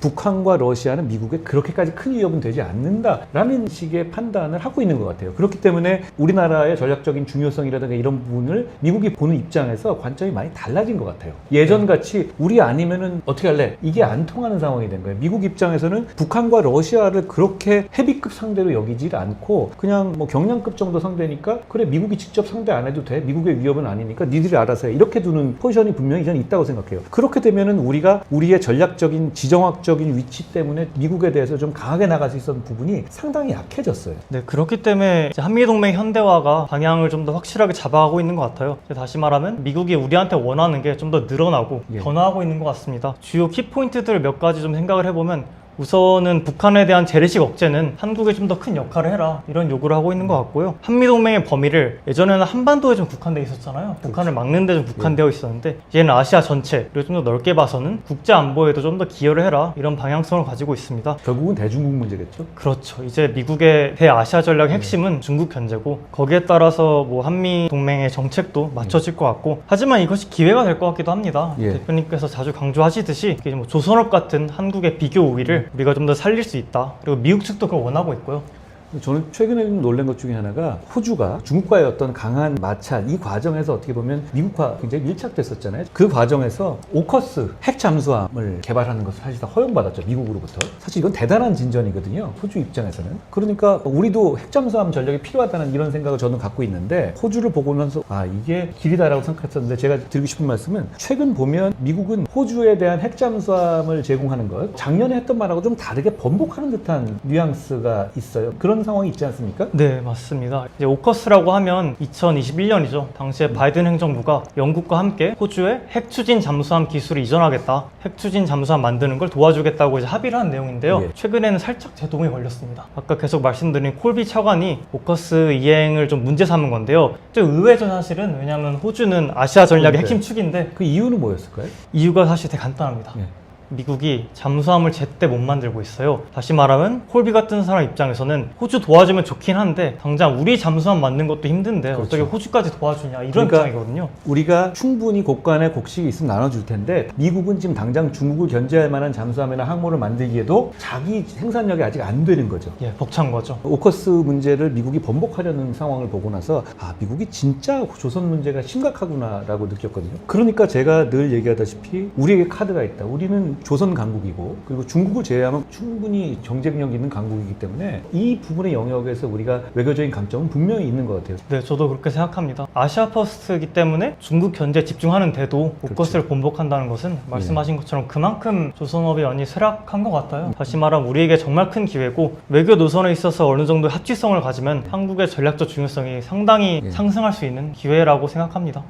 북한과 러시아는 미국에 그렇게까지 큰 위협은 되지 않는다라는 식의 판단을 하고 있는 것 같아요. 그렇기 때문에 우리나라의 전략적인 중요성이라든가 이런 부분을 미국이 보는 입장에서 관점이 많이 달라진 것 같아요. 예전같이 우리 아니면은 어떻게 할래? 이게 안 통하는 상황이 된 거예요. 미국 입장에서는 북한과 러시아를 그렇게 헤비급 상대로 여기질 않고 그냥 뭐 경량급 정도 상대니까 그래 미국이 직접 상대 안 해도 돼. 미국의 위협은 아니니까 니들이 알아서 해. 이렇게 두는 포지션이 분명히 저는 있다고 생각해요. 그렇게 되면은 우리가 우리의 전략적인 지정학적인 위치 때문에 미국에 대해서 좀 강하게 나갈 수 있었던 부분이 상당히 약해졌어요. 네, 그렇기 때문에 이제 한미동맹 현대화가 방향을 좀 더 확실하게 잡아가고 있는 것 같아요. 다시 말하면 미국이 우리한테 원하는 게 좀 더 늘어나고 변화하고 있는 것 같습니다. 주요 키포인트들 몇 가지 좀 생각을 해보면 우선은 북한에 대한 재래식 억제는 한국에 좀 더 큰 역할을 해라 이런 요구를 하고 있는 것 같고요. 한미동맹의 범위를 예전에는 한반도에 좀 국한되어 있었잖아요. 북한을 막는 데 좀 국한되어 있었는데 이제는 아시아 전체를 좀 더 넓게 봐서는 국제안보에도 좀 더 기여를 해라 이런 방향성을 가지고 있습니다. 결국은 대중국 문제겠죠? 그렇죠. 이제 미국의 대아시아 전략의 핵심은 중국 견제고 거기에 따라서 뭐 한미동맹의 정책도 맞춰질 것 같고 하지만 이것이 기회가 될 것 같기도 합니다. 대표님께서 자주 강조하시듯이 뭐 조선업 같은 한국의 비교 우위를 우리가 좀 더 살릴 수 있다. 그리고 미국 측도 그걸 원하고 있고요. 저는 최근에 좀 놀란 것 중에 하나가 호주가 중국과의 어떤 강한 마찰 이 과정에서 어떻게 보면 미국과 굉장히 밀착됐었잖아요. 그 과정에서 오커스 핵 잠수함을 개발하는 것을 사실 다 허용받았죠. 미국으로부터. 사실 이건 대단한 진전이거든요. 호주 입장에서는. 그러니까 우리도 핵 잠수함 전력이 필요하다는 이런 생각을 저는 갖고 있는데 호주를 보고 나서 아 이게 길이다라고 생각했었는데 제가 드리고 싶은 말씀은 최근 보면 미국은 호주에 대한 핵 잠수함을 제공하는 것 작년에 했던 말하고 좀 다르게 번복하는 듯한 뉘앙스가 있어요. 그런 상황이 있지 않습니까? 네, 맞습니다. 이제 오커스라고 하면 2021년이죠. 당시에 바이든 행정부가 영국과 함께 호주에 핵 추진 잠수함 기술을 이전하겠다. 핵 추진 잠수함 만드는 걸 도와주겠다고 이제 합의를 한 내용인데요. 최근에는 살짝 제동이 걸렸습니다. 아까 계속 말씀드린 콜비 차관이 오커스 이행을 좀 문제 삼은 건데요. 좀 의외죠, 사실은. 왜냐하면 호주는 아시아 전략의 핵심 축인데 그 이유는 뭐였을까요? 이유가 사실 되게 간단합니다. 미국이 잠수함을 제때 못 만들고 있어요. 다시 말하면 콜비 같은 사람 입장에서는 호주 도와주면 좋긴 한데 당장 우리 잠수함 만든 것도 힘든데 어떻게 호주까지 도와주냐 이런 입장이거든요. 우리가 충분히 곡간에 곡식이 있으면 나눠줄 텐데 미국은 지금 당장 중국을 견제할 만한 잠수함이나 항모를 만들기에도 자기 생산력이 아직 안 되는 거죠. 예, 벅찬 거죠. 오커스 문제를 미국이 번복하려는 상황을 보고 나서 아 미국이 진짜 조선 문제가 심각하구나라고 느꼈거든요. 그러니까 제가 늘 얘기하다시피 우리에게 카드가 있다. 우리는 조선 강국이고 그리고 중국을 제외하면 충분히 경쟁력 있는 강국이기 때문에 이 부분의 영역에서 우리가 외교적인 강점은 분명히 있는 것 같아요. 네, 저도 그렇게 생각합니다. 아시아 퍼스트이기 때문에 중국 견제에 집중하는데도 오커스를 번복한다는 것은 말씀하신 것처럼 그만큼 조선업의 연이 쇠락한 것 같아요. 다시 말하면 우리에게 정말 큰 기회고 외교 노선에 있어서 어느 정도 합치성을 가지면 한국의 전략적 중요성이 상당히 상승할 수 있는 기회라고 생각합니다.